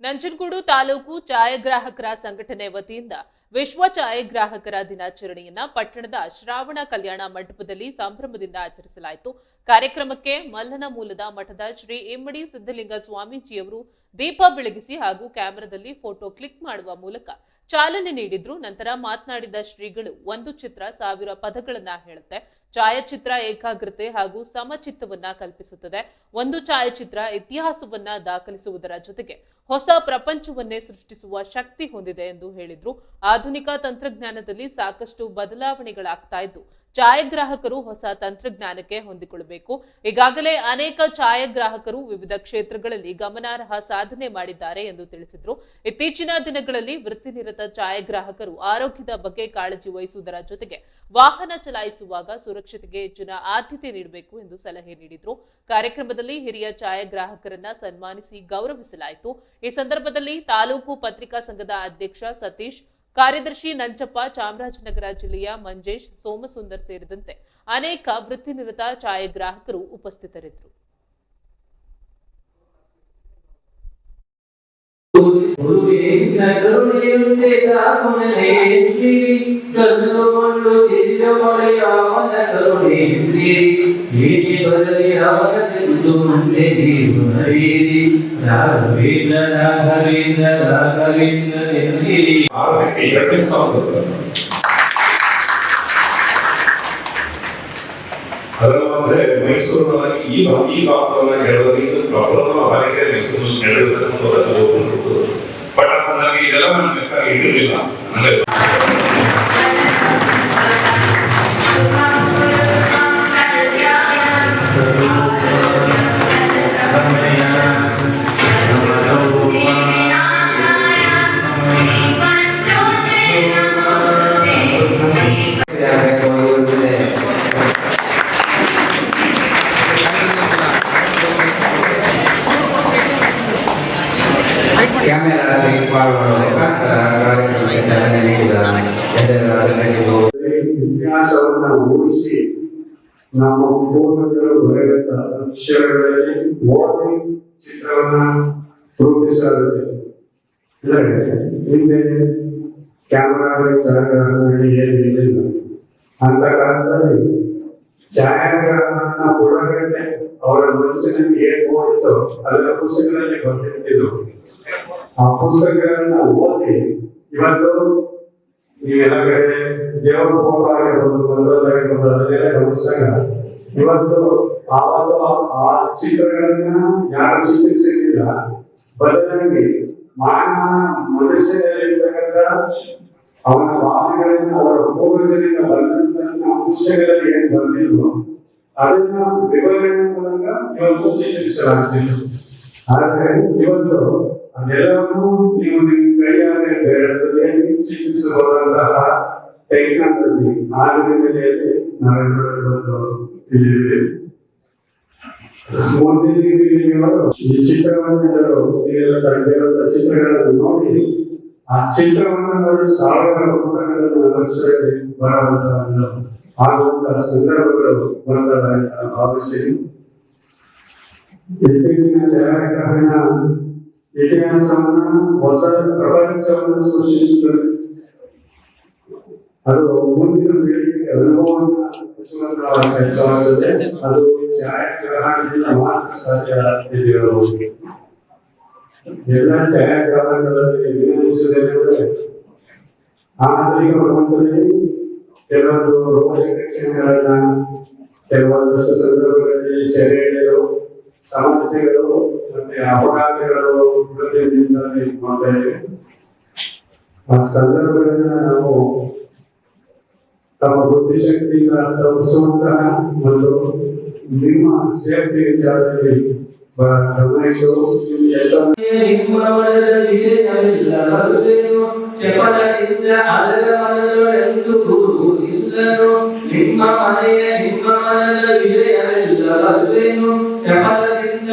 ನಂಜನಗೂಡು ತಾಲೂಕು ಛಾಯಾಗ್ರಾಹಕರ ಸಂಘಟನೆ ವತಿಯಿಂದ ವಿಶ್ವ ಛಾಯಾಗ್ರಾಹಕರ ದಿನಾಚರಣೆಯನ್ನ ಪಟ್ಟಣದ ಶ್ರಾವಣ ಕಲ್ಯಾಣ ಮಂಟಪದಲ್ಲಿ ಸಂಭ್ರಮದಿಂದ ಆಚರಿಸಲಾಯಿತು. ಕಾರ್ಯಕ್ರಮಕ್ಕೆ ಮಲ್ಲನ ಮೂಲದ ಮಠದ ಶ್ರೀ ಇಮ್ಮಡಿ ಸಿದ್ದಲಿಂಗ ಸ್ವಾಮೀಜಿಯವರು ದೀಪ ಬೆಳಗಿಸಿ ಹಾಗೂ ಕ್ಯಾಮೆರಾದಲ್ಲಿ ಫೋಟೋ ಕ್ಲಿಕ್ ಮಾಡುವ ಮೂಲಕ ಚಾಲನೆ ನೀಡಿದ್ರು. ನಂತರ ಮಾತನಾಡಿದ ಶ್ರೀಗಳು, ಒಂದು ಚಿತ್ರ 1000 ಪದಗಳನ್ನ ಹೇಳುತ್ತೆ. ಛಾಯಾಚಿತ್ರ ಏಕಾಗ್ರತೆ ಹಾಗೂ ಸಮಚಿತ್ತವನ್ನ ಕಲ್ಪಿಸುತ್ತದೆ. ಒಂದು ಛಾಯಾಚಿತ್ರ ಇತಿಹಾಸವನ್ನ ದಾಖಲಿಸುವುದರ ಜೊತೆಗೆ ಹೊಸ ಪ್ರಪಂಚವನ್ನೇ ಸೃಷ್ಟಿಸುವ ಶಕ್ತಿ ಹೊಂದಿದೆ ಎಂದು ಹೇಳಿದ್ರು. ಆಧುನಿಕ ತಂತ್ರಜ್ಞಾನದಲ್ಲಿ ಸಾಕಷ್ಟು ಬದಲಾವಣೆಗಳಾಗ್ತಾ ಇದ್ದು ಛಾಯಾಗ್ರಾಹಕರು ಹೊಸ ತಂತ್ರಜ್ಞಾನಕ್ಕೆ ಹೊಂದಿಕೊಳ್ಳಬೇಕು. ಈಗಾಗಲೇ ಅನೇಕ ಛಾಯಾಗ್ರಾಹಕರು ವಿವಿಧ ಕ್ಷೇತ್ರಗಳಲ್ಲಿ ಗಮನಾರ್ಹ ಸಾಧನೆ ಮಾಡಿದ್ದಾರೆ ಎಂದು ತಿಳಿಸಿದ್ರು. ಇತ್ತೀಚಿನ ದಿನಗಳಲ್ಲಿ ವೃತ್ತಿನಿರತ ಛಾಯಾಗ್ರಾಹಕರು ಆರೋಗ್ಯದ ಬಗ್ಗೆ ಕಾಳಜಿ ವಹಿಸುವುದರ ಜೊತೆಗೆ ವಾಹನ ಚಲಾಯಿಸುವಾಗ ಸುರಕ್ಷತೆಗೆ ಹೆಚ್ಚಿನ ಆದ್ಯತೆ ನೀಡಬೇಕು ಎಂದು ಸಲಹೆ ನೀಡಿದ್ರು. ಕಾರ್ಯಕ್ರಮದಲ್ಲಿ ಹಿರಿಯ ಛಾಯಾಗ್ರಾಹಕರನ್ನ ಸನ್ಮಾನಿಸಿ ಗೌರವಿಸಲಾಯಿತು. ಈ ಸಂದರ್ಭದಲ್ಲಿ ತಾಲೂಕು ಪತ್ರಿಕಾ ಸಂಘದ ಅಧ್ಯಕ್ಷ ಸತೀಶ್, ಕಾರ್ಯದರ್ಶಿ ನಂಚಪ್ಪ, ಚಾಮರಾಜನಗರ ಜಿಲ್ಲೆಯ ಮಂಜೇಶ್, ಸೋಮಸುಂದರ್ ಸೇರಿದಂತೆ ಅನೇಕ ವೃತ್ತಿನಿರತ ಛಾಯಾಗ್ರಾಹಕರು ಉಪಸ್ಥಿತರಿದ್ದರು. ಅದರಂದ್ರೆ ಮೈಸೂರಿನಲ್ಲಿ ಈ ಭಾಗವನ್ನು ಹೇಳಿದ್ರೆ ಇದು ಪ್ರಬಲವಾದ ಬಾರಿಗೆ ಮೈಸೂರಿನಲ್ಲಿ ನಡೆಯುತ್ತದೆ. ಬಟ್ ನನಗೆ ಇದೆಲ್ಲ ನಾನು ಬೇಕಾಗಿ ಇಟ್ಟಿರಲಿಲ್ಲ. ಇತಿಹಾಸವನ್ನು ಊಹಿಸಿ ನಮ್ಮ ಪೂರ್ವಜರು ಬರೆದ ವಿಷಯಗಳಲ್ಲಿ ಓದಿ ಚಿತ್ರವನ್ನ ರೂಪಿಸಲಾಗುತ್ತದೆ. ಹಿಂದೆ ಕ್ಯಾಮರಾಗಳ ಛಾಯಾಗ್ರಹಣೆ ಏನಿರಲಿಲ್ಲ. ಅಂತ ಕಾಲದಲ್ಲಿ ಛಾಯಾಗ್ರಹಣ ಒಳಗಡೆ ಅವರ ಮನಸ್ಸಿನಲ್ಲಿ ಏನ್ ಹೋಯಿತೋ ಅದರ ಪುಸ್ತಕದಲ್ಲಿ ಬರ್ತಿರ್ತಿದ್ರು. ಆ ಪುಸ್ತಕಗಳನ್ನ ಓದಿ ಇವತ್ತು ನೀವೆಲ್ಲ ಕಡೆ ದೇವರ ಫೋಟೋ ಆಗಿರ್ಬೋದು, ಬಂದೋದಾಗಿರ್ಬೋದು, ಅದನ್ನೆಲ್ಲ ಗಮನಿಸಿದಾಗ ಇವತ್ತು ಆವಾಗ ಆ ಚಿತ್ರಗಳನ್ನ ಯಾರು ಚಿತ್ರಿಸಿಲ್ಲ, ಬದಲಾಗಿ ಮಾನವನ ಮನಸ್ಸಿನಲ್ಲಿರ್ತಕ್ಕಂಥ ಅವನ ಭಾವನೆಗಳನ್ನ ಅವರ ಪೂರ್ವಜರಿಂದ ಬಂದಂತಹ ಪುಸ್ತಕದಲ್ಲಿ ಏನ್ ಬಂದಿಲ್ವೋ ಅದನ್ನ ವಿವರಣೆ ಮೂಲಕ ಇವತ್ತು ಚಿತ್ರಿಸಲಾಗ್ತಿತ್ತು. ಆದ್ರೆ ಇವತ್ತು ಅದೆಲ್ಲವನ್ನೂ ನೀವು ನಿಮ್ಮ ಕೈಯಾರೆ ಬೆಳೆದದೇ ಚಿತ್ರಿಸಬಹುದಂತಹ ಟೆಕ್ನಾಲಜಿ ಆಧುನಿಕತೆಯಲ್ಲಿ ನಾವೆಲ್ಲರೂ ಇವತ್ತು ಇಲ್ಲಿದ್ದೇವೆ. ಮುಂದಿನ ಪೀಳಿಗೆಯವರು ಈ ಚಿತ್ರವನ್ನು ತಂದಿರುವಂತಹ ಚಿತ್ರಗಳನ್ನು ನೋಡಿ ಆ ಚಿತ್ರವನ್ನು ನೋಡಿ 1000 ಪುಸ್ತಕಗಳನ್ನು ಅನುಸರಿಸಿ ಬರುವಂತಹ ಆಗುವಂತಹ ಸಂದರ್ಭಗಳು ಬರ್ತವೆ ಅಂತ ಭಾವಿಸಿ ಇತ್ತೀಚಿನ ಛಾಯಾಗ್ರಹಣ ಇತಿಹಾಸವನ್ನ ಹೊಸ ಪ್ರಪಂಚವನ್ನು ಸೃಷ್ಟಿಸುತ್ತದೆ. ಅದು ಮುಂದಿನ ಪೀಳಿಗೆಗೆ ಅನುಭವವನ್ನು ಹೆಚ್ಚುವಂತಹ ಕೆಲಸವಾಗುತ್ತದೆ. ಅದು ಛಾಯಾಗ್ರಹಣದಿಂದ ಮಾತ್ರ ಸಾಧ್ಯ ಆಗ್ತಿದೆ. ಎಲ್ಲ ಛಾಯಾಗ್ರಹಣಗಳಲ್ಲಿ ವಿನಂತಿಸುವುದೇನೆಂದರೆ ಆಧುನಿಕ ಪ್ರಪಂಚದಲ್ಲಿ ಕೆಲವೊಂದು ರೋಗಲಕ್ಷಣಗಳನ್ನ ಕೆಲವೊಂದಷ್ಟು ಸಂದರ್ಭಗಳಲ್ಲಿ ಸೆರೆಹಿಡಿಯಲು ಸಮಸ್ಯೆಗಳು ಮತ್ತೆ ಅಪಘಾತಗಳು ಮಾಡ್ತಾ ಇವೆ. ಆ ಸಂದರ್ಭಗಳನ್ನ ನಾವು ತಮ್ಮ ಬುದ್ಧಿಶಕ್ತಿಯಿಂದ ತಪ್ಪಿಸುವಂತಹ ಮತ್ತು ನಿಮ್ಮ ಸೇಫ್ಟಿ ವಿಚಾರದಲ್ಲಿ ಗಮನಿಸು. ಚಪಲದಿಂದ ಅಲಗ ಮನದೊಳೆಂದು ಇಲ್ಲನು ನಿಮ್ಮ ಮನೆಯ ನಿಮ್ಮ ಮನದ ವಿಷಯವಿಲ್ಲ ಬಲ್ಲೆನು ಚಪಲದಿಂದ